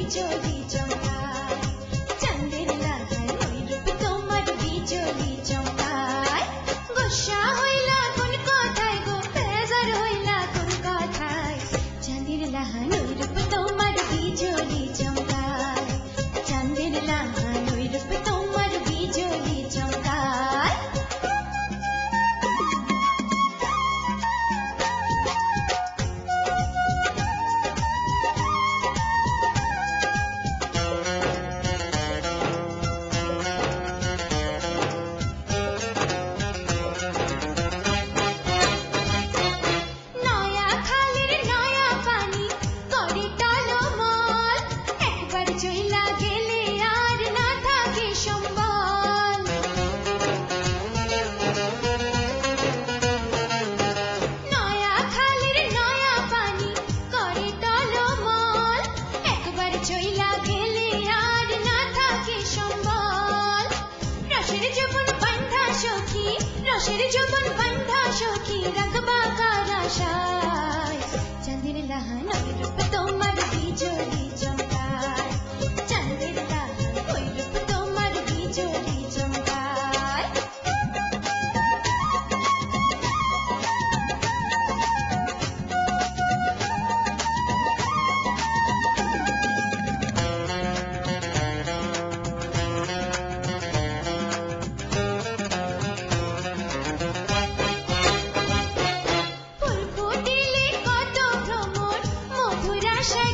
বিজলি চমকায়, চাঁদের লাগায় ওই রূপ তোমার বিজলি চমকায়। গোসা হইলা কোন কথায় গো, বেজার হইলা কোন কথায়, চাঁদের লাহান ওই রূপ তোমার বিজলি চমকায়, চাঁদের লাহান ওই রূপ তোমার বিজলি চমকায়। নয়া খালের নয়া পানি করে টলমল, একবার চইলা গেলে আর না থাকে সম্বল। নয়া খালের নয়া পানি করে টলমল, একবার চইলা গেলে আর না থাকে সম্বল। রসের যৌবন বান্ধা সখী, রসের যৌবন বান্ধা সখী, রাখবা কার আশায়, চাঁদের লাহান ওই রূপ তোমার বিজলি চমকায়, চাঁদের লাহান ওই রূপ তোমার বিজলি চমকায়। ফুল ফুটিলে কত ভ্রমর, মধুর আশায়